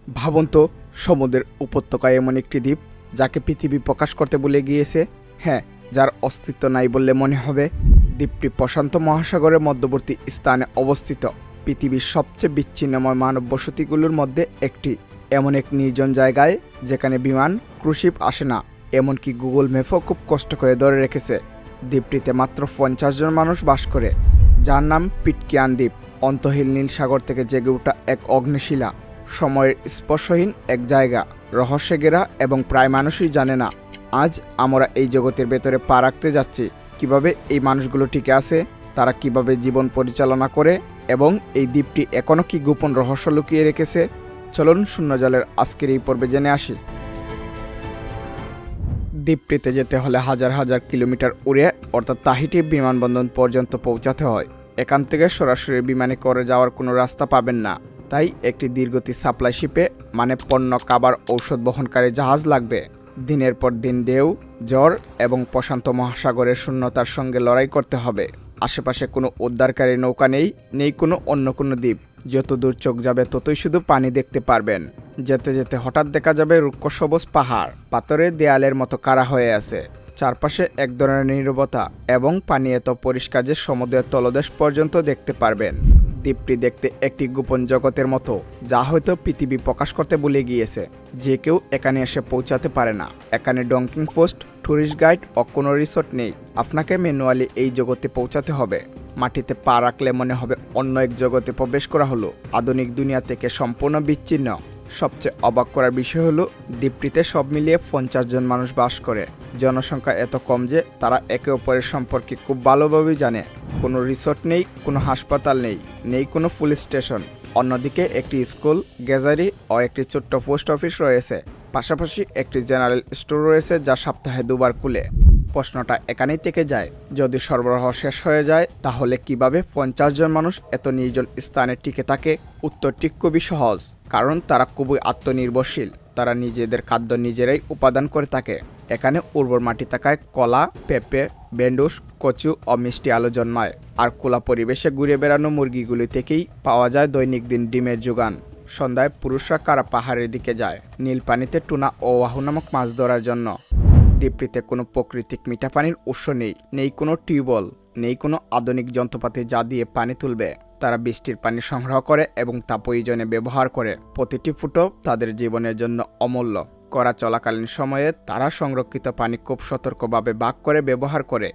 ভাবুন তো, সমুদ্রের উপত্যকায় এমন একটি দ্বীপ যাকে পৃথিবী প্রকাশ করতে ভুলে গিয়েছে। হ্যাঁ, যার অস্তিত্ব নাই বললে মনে হবে। দ্বীপটি প্রশান্ত মহাসাগরের মধ্যবর্তী স্থানে অবস্থিত, পৃথিবীর সবচেয়ে বিচ্ছিন্নময় মানব বসতিগুলোর মধ্যে একটি। এমন এক নির্জন জায়গায় যেখানে বিমান ক্রুশিপ আসে না, এমনকি গুগল ম্যাপও খুব কষ্ট করে ধরে রেখেছে। দ্বীপটিতে মাত্র 50 জন মানুষ বাস করে, যার নাম পিটকিয়ান দ্বীপ। অন্তহীন নীল সাগর থেকে জেগে ওঠা এক অগ্নিশিলা, সময়ের স্পর্শহীন এক জায়গা, রহস্যে ঘেরা, এবং প্রায় মানুষই জানে না। আজ আমরা এই জগতের ভেতরে পা রাখতে যাচ্ছি। কিভাবে এই মানুষগুলো টিকে আছে, তারা কিভাবে জীবন পরিচালনা করে, এবং এই দ্বীপটি এখনও কি গোপন রহস্য লুকিয়ে রেখেছে। চলুন শূন্যজলের আজকের এই পর্বে জেনে আসি। দ্বীপটিতে যেতে হলে হাজার হাজার কিলোমিটার উড়ে অর্থাৎ তাহিতি বিমানবন্দর পর্যন্ত পৌঁছাতে হয়। এখান থেকে সরাসরি বিমানে করে যাওয়ার কোনো রাস্তা পাবেন না। তাই একটি দীর্ঘতি সাপ্লাই শিপে, মানে পণ্য, খাবার, ঔষধ বহনকারী জাহাজ লাগবে। দিনের পর দিন ঢেউ, ঝড় এবং প্রশান্ত মহাসাগরের শূন্যতার সঙ্গে লড়াই করতে হবে। আশেপাশে কোনো উদ্ধারকারী নৌকা নেই, নেই কোনো অন্য কোনো দ্বীপ। যত দূর চোখ যাবে ততই শুধু পানি দেখতে পারবেন। যেতে যেতে হঠাৎ দেখা যাবে রুক্ষ সবুজ পাহাড়, পাথরের দেয়ালের মতো কারা হয়ে আছে। চারপাশে এক ধরনের নীরবতা, এবং পানি এত পরিষ্কার যে সমুদ্রের তলদেশ পর্যন্ত দেখতে পারবেন। দ্বীপটি দেখতে একটি গোপন জগতের মতো, যা হয়তো পৃথিবী প্রকাশ করতে ভুলে গিয়েছে। যে কেউ এখানে এসে পৌঁছাতে পারে না। এখানে ডঙ্কিং পোস্ট, ট্যুরিস্ট গাইড ও কোনো রিসোর্ট নেই। আপনাকে ম্যানুয়ালি এই জগতে পৌঁছাতে হবে। মাটিতে পা রাখলে মনে হবে অন্য এক জগতে প্রবেশ করা হলো, আধুনিক দুনিয়া থেকে সম্পূর্ণ বিচ্ছিন্ন। সবচেয়ে অবাক করার বিষয় হলো, দ্বীপটিতে সব মিলিয়ে 50 জন মানুষ বাস করে। জনসংখ্যা এত কম যে তারা একে অপরের সম্পর্কে খুব ভালোভাবেই জানে। কোনো রিসোর্ট নেই, কোনো হাসপাতাল নেই, নেই কোনো পুলিশ স্টেশন। অন্যদিকে একটি স্কুল, গ্যাজারি ও একটি ছোট্ট পোস্ট অফিস রয়েছে। পাশাপাশি একটি জেনারেল স্টোর রয়েছে, যা সপ্তাহে দুবার খুলে। প্রশ্নটা এখানেই থেকে যায়, যদি সরবরাহ শেষ হয়ে যায় তাহলে কিভাবে 50 জন মানুষ এত নির্জন স্থানে টিকে থাকে? উত্তরটি খুবই সহজ, কারণ তারা খুবই আত্মনির্ভরশীল। তারা নিজেদের খাদ্য নিজেরাই উপাদান করে থাকে। এখানে উর্বর মাটি থাকায় কলা, পেঁপে, বেন্ডুস, কচু ও মিষ্টি আলু জন্মায়। আর খোলা পরিবেশে ঘুরে বেড়ানো মুরগিগুলি থেকেই পাওয়া যায় দৈনিক দিন ডিমের যোগান। সন্ধ্যায় পুরুষরা কারা পাহাড়ের দিকে যায় নীল পানিতে টুনা ও ওয়াহু নামক মাছ ধরার জন্য। দ্বীপটিতে কোনো প্রাকৃতিক মিঠা পানির উৎস নেই, নেই কোনো টিউবওয়েল, নেই কোনো আধুনিক যন্ত্রপাতি যা দিয়ে পানি তুলবে। তারা বৃষ্টির পানি সংগ্রহ করে এবং তা প্রয়োজনে ব্যবহার করে। প্রতিটি ফুটো তাদের জীবনের জন্য অমূল্য। করা চলাকালীন সময়ে তারা সংরক্ষিত পানি খুব সতর্কভাবে ভাগ করে ব্যবহার করে।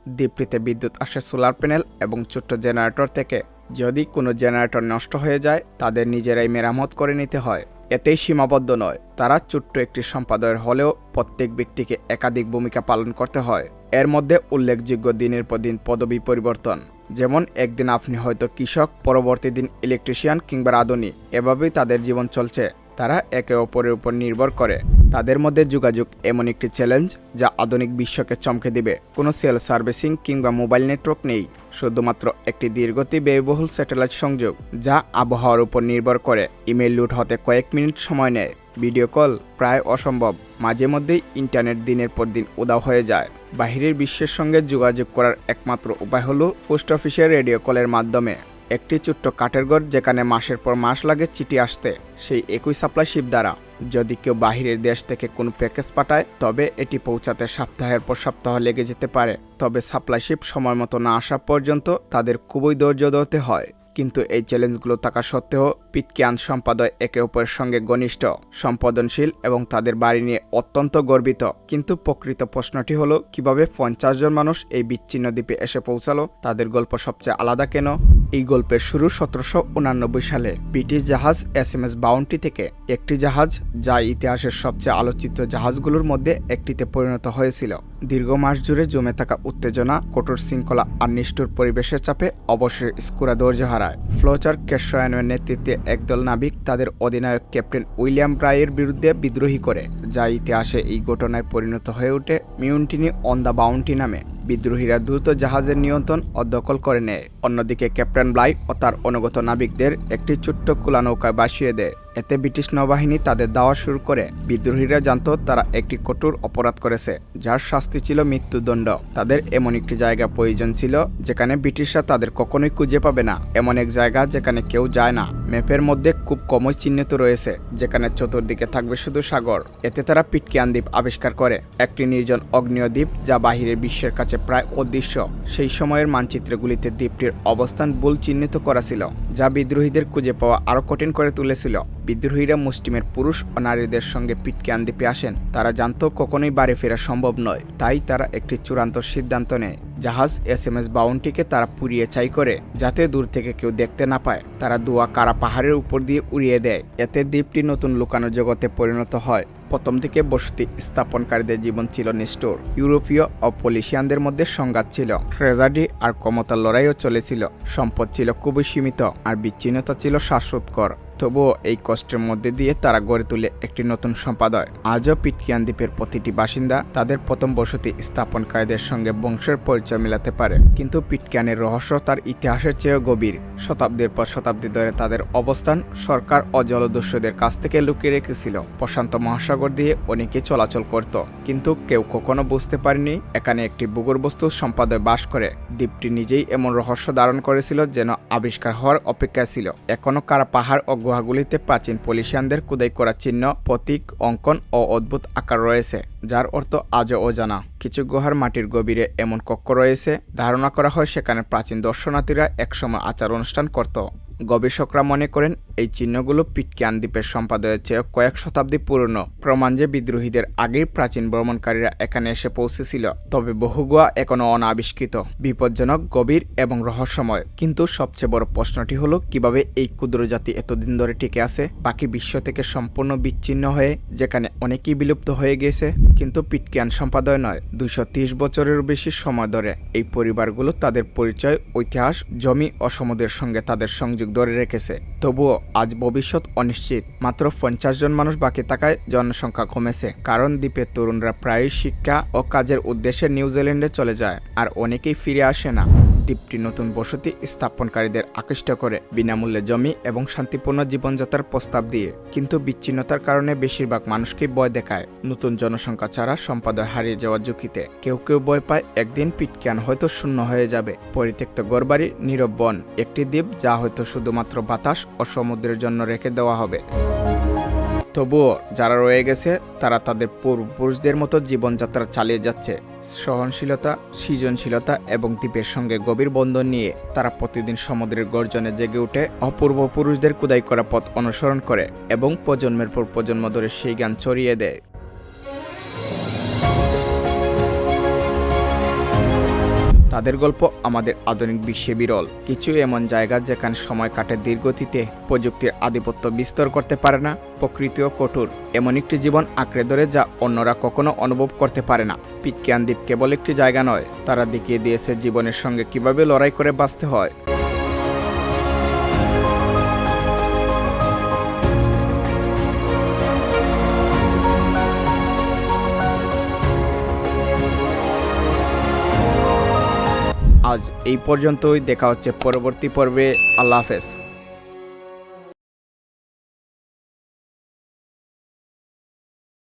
দ্বীপটিতে বিদ্যুৎ আসে সোলার প্যানেল এবং ছোট্ট জেনারেটর থেকে। যদি কোনো জেনারেটর নষ্ট হয়ে যায় তাদের নিজেরাই মেরামত করে নিতে হয়। এতেই সীমাবদ্ধ নয়, তারা ছোট্ট একটি সম্পাদক হলেও প্রত্যেক ব্যক্তিকে একাধিক ভূমিকা পালন করতে হয়। এর মধ্যে উল্লেখযোগ্য দিনের পর দিন পদবি পরিবর্তন। যেমন একদিন আপনি হয়তো কৃষক, পরবর্তী দিন ইলেকট্রিশিয়ান কিংবা রাঁধুনি। এভাবেই তাদের জীবন চলছে। তারা একে অপরের উপর নির্ভর করে। তাদের মধ্যে যোগাযোগ এমন একটি চ্যালেঞ্জ যা আধুনিক বিশ্বকে চমকে দিবে। কোনো সেল সার্ভিসিং কিংবা মোবাইল নেটওয়ার্ক নেই, শুধুমাত্র একটি দীর্ঘতি ব্যয়বহুল স্যাটেলাইট সংযোগ, যা আবহাওয়ার উপর নির্ভর করে। ইমেল লুট হতে কয়েক মিনিট সময় নেয়। ভিডিও কল প্রায় অসম্ভব। মাঝে মধ্যেই ইন্টারনেট দিনের পর দিন উধাও হয়ে যায়। বাহিরের বিশ্বের সঙ্গে যোগাযোগ করার একমাত্র উপায় হলো পোস্ট অফিসের রেডিও কলের মাধ্যমে। একটি ছোট্ট কাঠের ঘর যেখানে মাসের পর মাস লাগে চিঠি আসতে, সেই একই সাপ্লাই শিপ দ্বারা। যদি কেউ বাহিরের দেশ থেকে কোনো প্যাকেজ পাঠায় তবে এটি পৌঁছাতে সপ্তাহের পর সপ্তাহ লেগে যেতে পারে। তবে সাপ্লাই শিপ সময় মতো না আসা পর্যন্ত তাদের খুবই ধৈর্য ধরতে হয়। কিন্তু এই চ্যালেঞ্জগুলো থাকা সত্ত্বেও পিটকিয়ান সম্পাদক একে অপরের সঙ্গে ঘনিষ্ঠ, সম্বেদনশীল এবং তাদের বাড়ি নিয়ে অত্যন্ত গর্বিত। কিন্তু প্রকৃত প্রশ্নটি হলো, কিভাবে 50 জন মানুষ এই বিচ্ছিন্ন দ্বীপে এসে পৌঁছালো? তাদের গল্প সবচেয়ে আলাদা কেন? এই গল্পের শুরু 1789 সালে ব্রিটিশ জাহাজ SMS বাউন্টি থেকে। একটি জাহাজ যা ইতিহাসের সবচেয়ে আলোচিত জাহাজগুলোর মধ্যে একটিতে পরিণত হয়েছিল। দীর্ঘ মাস জুড়ে জমে থাকা উত্তেজনা, কঠোর শৃঙ্খলা আর নিষ্ঠুর পরিবেশের চাপে অবশেষে স্কুরা ধৈর্য হারায়। ফ্লোচার ক্যাশওয়ানের নেতৃত্বে একদল নাবিক তাদের অধিনায়ক ক্যাপ্টেন উইলিয়াম ব্রাইয়ের বিরুদ্ধে বিদ্রোহী করে, যা ইতিহাসে এই ঘটনায় পরিণত হয়ে ওঠে মিউটিনি অন দ্য বাউন্টি নামে। বিদ্রোহীরা দ্রুত জাহাজের নিয়ন্ত্রণ ও দখল করে নেয়। অন্যদিকে ক্যাপ্টেন ব্লাই ও তার অনুগত নাবিকদের একটি ছোট্ট খোলা নৌকায় ভাসিয়ে দেয়। এতে ব্রিটিশ নৌবাহিনী তাদের দাওয়া শুরু করে। বিদ্রোহীরা জানত তারা একটি কঠোর অপরাধ করেছে, যার শাস্তি ছিল মৃত্যুদণ্ড। তাদের এমন একটি জায়গা প্রয়োজন ছিল যেখানে ব্রিটিশরা তাদের কখনোই খুঁজে পাবে না, এমন এক জায়গা যেখানে কেউ যায় না। ম্যাপের মধ্যে খুব কমই চিহ্নিত রয়েছে, যেখানে চতুর্দিকে থাকবে শুধু সাগর। এতে তারা পিটকিয়ান দ্বীপ আবিষ্কার করে, একটি নির্জন অগ্নেয় দ্বীপ যা বাহিরের বিশ্বের কাছে প্রায় অদৃশ্য। সেই সময়ের মানচিত্রগুলিতে দ্বীপটির অবস্থান ভুল চিহ্নিত করা ছিল, যা বিদ্রোহীদের খুঁজে পাওয়া আরও কঠিন করে তুলেছিল। বিদ্রোহীরা মুষ্টিমের পুরুষ ও নারীদের সঙ্গে পিটকিয়ান দ্বীপে আসেন। তারা জানত কখনোই বাড়ি ফেরা সম্ভব নয়, তাই তারা একটি চূড়ান্ত সিদ্ধান্ত নেয়। জাহাজ SMS বাউন্টিকে তারা পুড়িয়ে ছাই করে, যাতে দূর থেকে কেউ দেখতে না পায়। তারা দুয়া কারা পাহাড়ের উপর দিয়ে উড়িয়ে দেয়। এতে দ্বীপটি নতুন লুকানো জগতে পরিণত হয়। প্রথম থেকে বসতি স্থাপনকারীদের জীবন ছিল নিষ্ঠুর। ইউরোপীয় ও পলিশিয়ানদের মধ্যে সংঘাত ছিল, ট্রেজারি আর ক্ষমতার লড়াইও চলেছিল। সম্পদ ছিল খুবই সীমিত, আর বিচ্ছিন্নতা ছিল শ্বাসরোধকর। তবুও এই কষ্টের মধ্যে দিয়ে তারা গড়ে তুলে একটি নতুন সম্প্রদায়। আজও পিটকিয়ান দ্বীপের প্রতিটি বাসিন্দা তাদের প্রথম বসতি স্থাপনকারীদের সঙ্গে বংশের পরিচয় মেলাতে পারে। কিন্তু পিটকিয়ানের রহস্য তার ইতিহাসের চেয়েও গভীর। শতাব্দীর পর শতাব্দী ধরে তাদের অবস্থান সরকার ও জলদস্যুদের কাছ থেকে লুকিয়ে রেখেছিল। প্রশান্ত মহাসাগর দিয়ে অনেকে চলাচল করত, কিন্তু কেউ কখনো বুঝতে পারেনি এখানে একটি ভূগর্ভস্থ সম্প্রদায় বাস করে। দ্বীপটি নিজেই এমন রহস্য ধারণ করেছিল যেন আবিষ্কার হওয়ার অপেক্ষা ছিল। এখনো কারা পাহাড় ও গুহাগুলিতে প্রাচীন পলিশিয়ানদের খোদাই করা চিহ্ন, প্রতীক, অঙ্কন ও অদ্ভুত আকার রয়েছে, যার অর্থ আজও অজানা। কিছু গুহার মাটির গভীরে এমন কক্ষ রয়েছে, ধারণা করা হয় সেখানে প্রাচীন দর্শনার্থীরা একসময় আচার অনুষ্ঠান করত। গবেষকরা মনে করেন এই চিহ্নগুলো পিটকিয়ান দ্বীপের সম্প্রদায়ের চেয়ে কয়েক শতাব্দী পুরনো, প্রমাণ যে বিদ্রোহীদের আগেই প্রাচীন ভ্রমণকারীরা এখানে এসে পৌঁছেছিল। তবে বহু গুহা এখনও অনাবিষ্কৃত, বিপজ্জনক, গভীর এবং রহস্যময়। কিন্তু সবচেয়ে বড় প্রশ্নটি হলো কিভাবে এই ক্ষুদ্র জাতি এতদিন ধরে টিকে আছে, বাকি বিশ্ব থেকে সম্পূর্ণ বিচ্ছিন্ন হয়ে, যেখানে অনেকেই বিলুপ্ত হয়ে গেছে। কিন্তু পিটকিয়ান সম্প্রদায় নয়, 230 বছরেরও বেশি সময় ধরে এই পরিবারগুলো তাদের পরিচয়, ইতিহাস, জমি ও সমুদ্রের সঙ্গে তাদের সংযোগ ধরে রেখেছে। তবুও আজ ভবিষ্যৎ অনিশ্চিত। মাত্র 50 জন মানুষ বাকি থাকায় জনসংখ্যা কমেছে, কারণ দ্বীপের তরুণরা প্রায়ই শিক্ষা ও কাজের উদ্দেশ্যে নিউজিল্যান্ডে চলে যায়, আর অনেকেই ফিরে আসে না। দ্বীপটি নতুন বসতি স্থাপনকারীদের আকৃষ্ট করে, বিনামূল্যে জমি এবং শান্তিপূর্ণ জীবনযাত্রার প্রস্তাব দিয়ে। কিন্তু বিচ্ছিন্নতার কারণে বেশিরভাগ মানুষকে ভয় দেখায়, নতুন জনসংখ্যা ছাড়া সম্প্রদায় হারিয়ে যাওয়ার ঝুঁকিতে। কেউ কেউ ভয় পায় একদিন পিটকিয়ান হয়তো শূন্য হয়ে যাবে, পরিত্যক্ত ঘরবাড়ি, নীরব বন, একটি দ্বীপ যা হয়তো শুধুমাত্র বাতাস ও সমুদ্রের জন্য রেখে দেওয়া হবে। তবুও যারা রয়ে গেছে তারা তাদের পূর্বপুরুষদের মতো জীবনযাত্রা চালিয়ে যাচ্ছে। সহনশীলতা, সৃজনশীলতা এবং দ্বীপের সঙ্গে গভীর বন্ধন নিয়ে তারা প্রতিদিন সমুদ্রের গর্জনে জেগে উঠে, অপূর্বপুরুষদের খোদাই করা পথ অনুসরণ করে এবং প্রজন্মের পর প্রজন্ম ধরে সেই জ্ঞান ছড়িয়ে দেয়। তাদের গল্প আমাদের আধুনিক বিশ্বে বিরল। কিছু এমন জায়গা যেখানে সময় কাটে ধীরগতিতে, প্রযুক্তির আধিপত্য বিস্তার করতে পারে না, প্রকৃতিও কঠোর। এমন একটি জীবন আঁকড়ে ধরে যা অন্যরা কখনো অনুভব করতে পারে না। পিটকিয়ান দ্বীপ কেবল একটি জায়গা নয়, তারা দেখিয়ে দিয়েছে জীবনের সঙ্গে কিভাবে লড়াই করে বাঁচতে হয়। আজ এই পর্যন্তই, দেখা হচ্ছে পরবর্তী পর্বে। আল্লাহ হাফেজ।